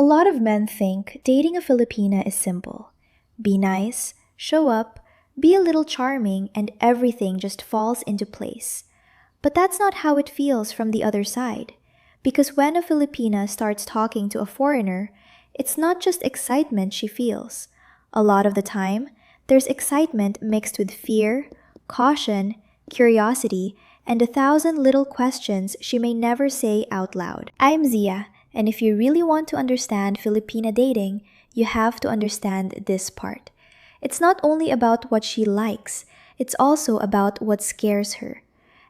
lot of men think dating a Filipina is simple. Be nice, show up, be a little charming, and everything just falls into place. But that's not how it feels from the other side. Because when a Filipina starts talking to a foreigner, it's not just excitement she feels. A lot of the time, there's excitement mixed with fear, caution, curiosity, and 1,000 little questions she may never say out loud. I'm Zia, and if you really want to understand Filipina dating, you have to understand this part. It's not only about what she likes, it's also about what scares her.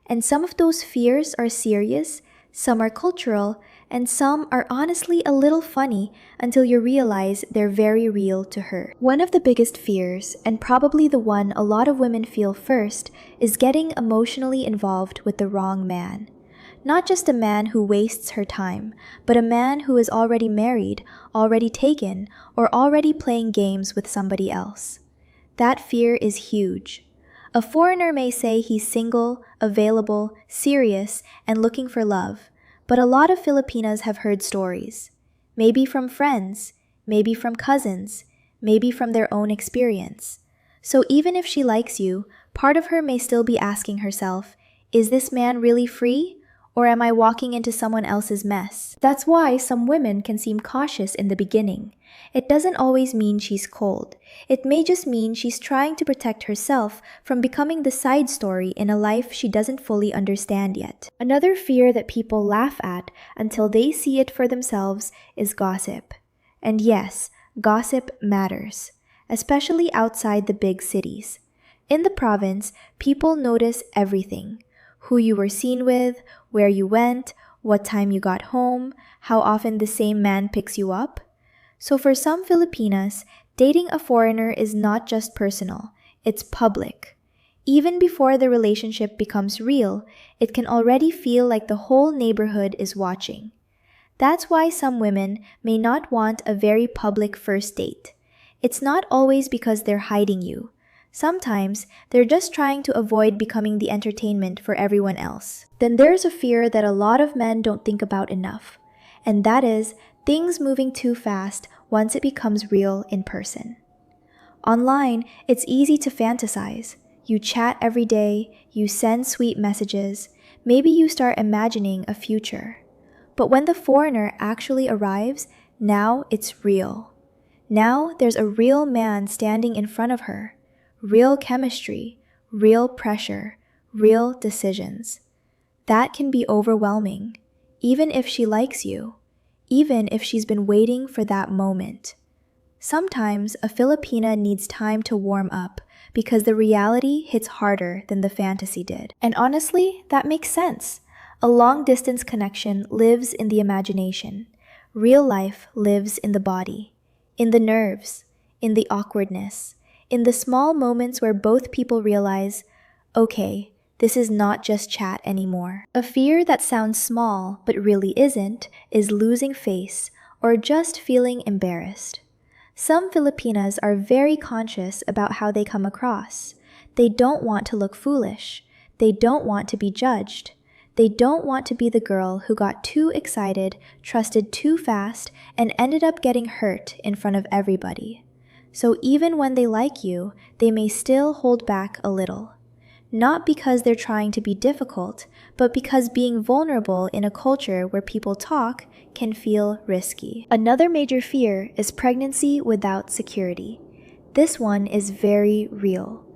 And some of those fears are serious, some are cultural, and some are honestly a little funny until you realize they're very real to her. One of the biggest fears, and probably the one a lot of women feel first, is getting emotionally involved with the wrong man. Not just a man who wastes her time, but a man who is already married, already taken, or already playing games with somebody else. That fear is huge. A foreigner may say he's single, available, serious, and looking for love, but a lot of Filipinas have heard stories. Maybe from friends, maybe from cousins, maybe from their own experience. So even if she likes you, part of her may still be asking herself, is this man really free? Or am I walking into someone else's mess? That's why some women can seem cautious in the beginning. It doesn't always mean she's cold. It may just mean she's trying to protect herself from becoming the side story in a life she doesn't fully understand yet. Another fear that people laugh at until they see it for themselves is gossip. And yes, gossip matters, especially outside the big cities. In the province, people notice everything. Who you were seen with, where you went, what time you got home, how often the same man picks you up. So for some Filipinas, dating a foreigner is not just personal, it's public. Even before the relationship becomes real, it can already feel like the whole neighborhood is watching. That's why some women may not want a very public first date. It's not always because they're hiding you. Sometimes, they're just trying to avoid becoming the entertainment for everyone else. Then there's a fear that a lot of men don't think about enough, and that is things moving too fast once it becomes real in person. Online, it's easy to fantasize. You chat every day, you send sweet messages, maybe you start imagining a future. But when the foreigner actually arrives, now it's real. Now there's a real man standing in front of her. Real chemistry, real pressure, real decisions. That can be overwhelming, even if she likes you, even if she's been waiting for that moment. Sometimes a Filipina needs time to warm up because the reality hits harder than the fantasy did. And honestly, that makes sense. A long-distance connection lives in the imagination. Real life lives in the body, in the nerves, in the awkwardness, in the small moments where both people realize, okay, this is not just chat anymore. A fear that sounds small but really isn't is losing face or just feeling embarrassed. Some Filipinas are very conscious about how they come across. They don't want to look foolish. They don't want to be judged. They don't want to be the girl who got too excited, trusted too fast, and ended up getting hurt in front of everybody. So even when they like you, they may still hold back a little. Not because they're trying to be difficult, but because being vulnerable in a culture where people talk can feel risky. Another major fear is pregnancy without security. This one is very real.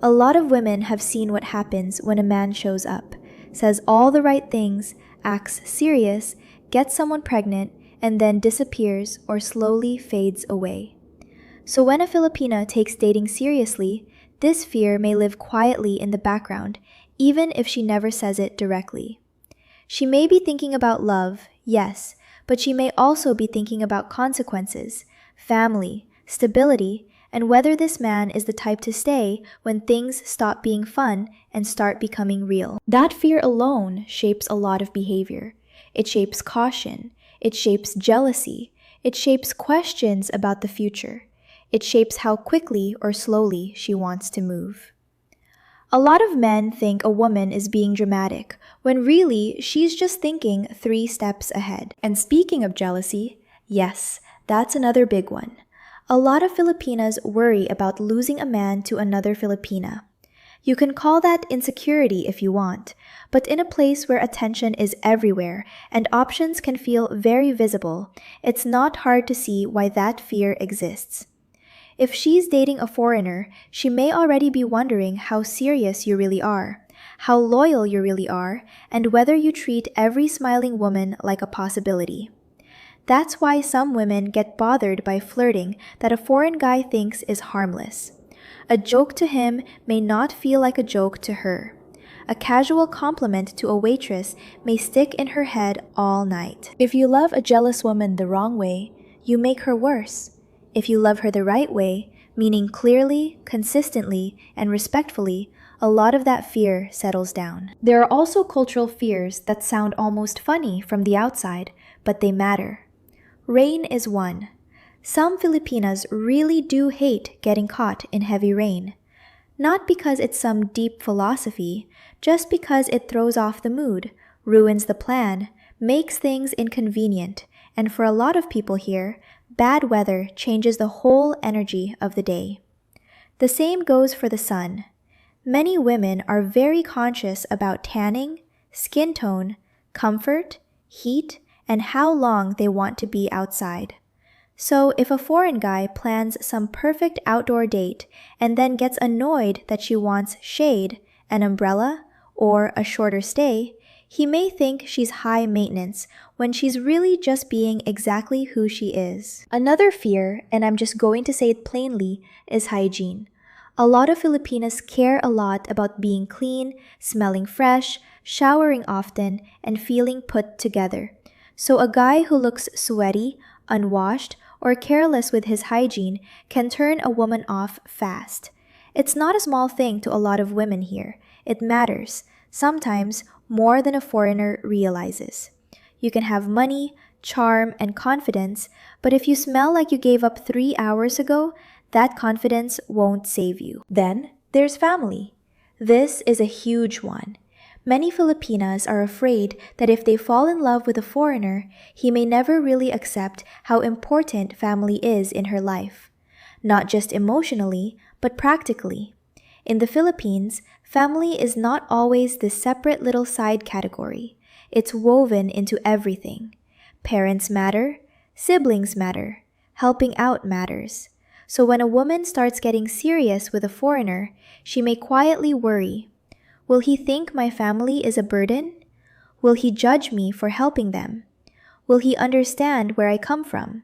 A lot of women have seen what happens when a man shows up, says all the right things, acts serious, gets someone pregnant, and then disappears or slowly fades away. So when a Filipina takes dating seriously, this fear may live quietly in the background, even if she never says it directly. She may be thinking about love, yes, but she may also be thinking about consequences, family, stability, and whether this man is the type to stay when things stop being fun and start becoming real. That fear alone shapes a lot of behavior. It shapes caution. It shapes jealousy. It shapes questions about the future. It shapes how quickly or slowly she wants to move. A lot of men think a woman is being dramatic, when really she's just thinking 3 steps ahead. And speaking of jealousy, yes, That's another big one. A lot of Filipinas worry about losing a man to another Filipina. You can call that insecurity if you want, but in a place where attention is everywhere and options can feel very visible, it's not hard to see why that fear exists. If she's dating a foreigner, she may already be wondering how serious you really are, how loyal you really are, and whether you treat every smiling woman like a possibility. That's why some women get bothered by flirting that a foreign guy thinks is harmless. A joke to him may not feel like a joke to her. A casual compliment to a waitress may stick in her head all night. If you love a jealous woman the wrong way, you make her worse. If you love her the right way, meaning clearly, consistently, and respectfully, a lot of that fear settles down. There are also cultural fears that sound almost funny from the outside, but they matter. Rain is one. Some Filipinas really do hate getting caught in heavy rain. Not because it's some deep philosophy, just because it throws off the mood, ruins the plan, makes things inconvenient, and for a lot of people here, bad weather changes the whole energy of the day. The same goes for the sun. Many women are very conscious about tanning, skin tone, comfort, heat, and how long they want to be outside. So if a foreign guy plans some perfect outdoor date and then gets annoyed that she wants shade, an umbrella, or a shorter stay, he may think she's high maintenance when she's really just being exactly who she is. Another fear, and I'm just going to say it plainly, is hygiene. A lot of Filipinas care a lot about being clean, smelling fresh, showering often, and feeling put together. So a guy who looks sweaty, unwashed, or careless with his hygiene can turn a woman off fast. It's not a small thing to a lot of women here. It matters, sometimes more than a foreigner realizes. You can have money, charm, and confidence, but if you smell like you gave up 3 hours ago, that confidence won't save you. Then there's family. This is a huge one. Many Filipinas are afraid that if they fall in love with a foreigner, he may never really accept how important family is in her life. Not just emotionally, but practically. In the Philippines, family is not always this separate little side category. It's woven into everything. Parents matter, siblings matter, helping out matters. So when a woman starts getting serious with a foreigner, she may quietly worry. Will he think my family is a burden? Will he judge me for helping them? Will he understand where I come from?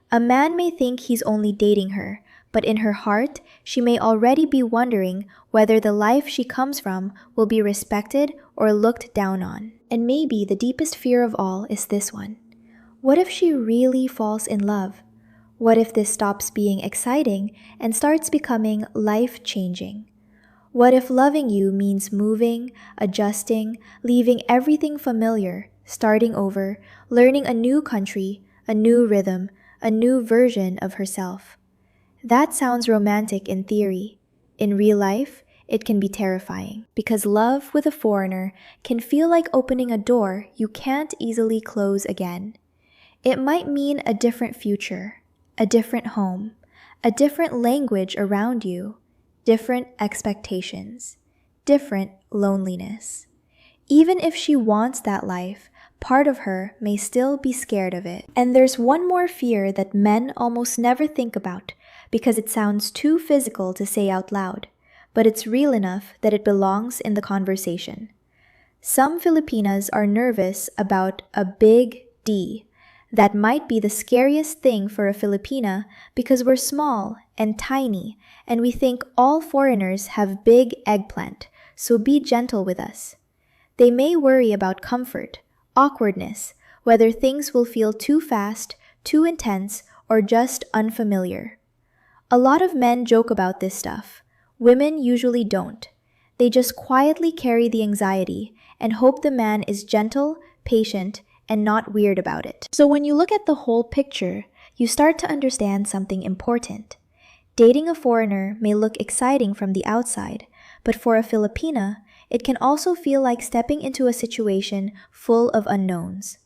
A man may think he's only dating her, but in her heart, she may already be wondering whether the life she comes from will be respected or looked down on. And maybe the deepest fear of all is this one. What if she really falls in love? What if this stops being exciting and starts becoming life-changing? What if loving you means moving, adjusting, leaving everything familiar, starting over, learning a new country, a new rhythm, a new version of herself? That sounds romantic in theory. In real life, it can be terrifying, because love with a foreigner can feel like opening a door you can't easily close again. It might mean a different future, a different home, a different language around you, different expectations, different loneliness. Even if she wants that life, part of her may still be scared of it. And there's one more fear that men almost never think about because it sounds too physical to say out loud, but it's real enough that it belongs in the conversation. Some Filipinas are nervous about a big D. That might be the scariest thing for a Filipina because we're small and tiny, and we think all foreigners have big eggplant, so be gentle with us. They may worry about comfort, awkwardness, whether things will feel too fast, too intense, or just unfamiliar. A lot of men joke about this stuff. Women usually don't. They just quietly carry the anxiety and hope the man is gentle, patient, and not weird about it. So when you look at the whole picture, you start to understand something important. Dating a foreigner may look exciting from the outside, but for a Filipina, it can also feel like stepping into a situation full of unknowns.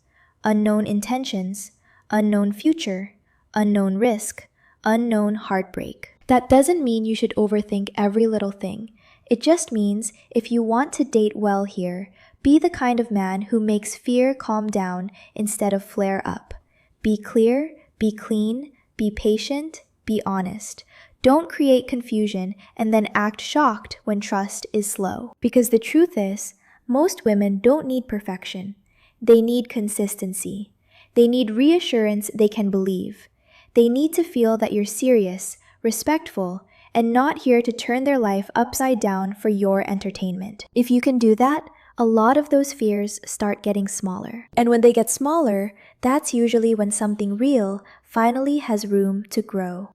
Unknown intentions, unknown future, unknown risk, unknown heartbreak. That doesn't mean you should overthink every little thing. It just means if you want to date well here, be the kind of man who makes fear calm down instead of flare up. Be clear, be clean, be patient, be honest. Don't create confusion and then act shocked when trust is slow. Because the truth is, most women don't need perfection. They need consistency. They need reassurance they can believe. They need to feel that you're serious, respectful, and not here to turn their life upside down for your entertainment. If you can do that, a lot of those fears start getting smaller. And when they get smaller, that's usually when something real finally has room to grow.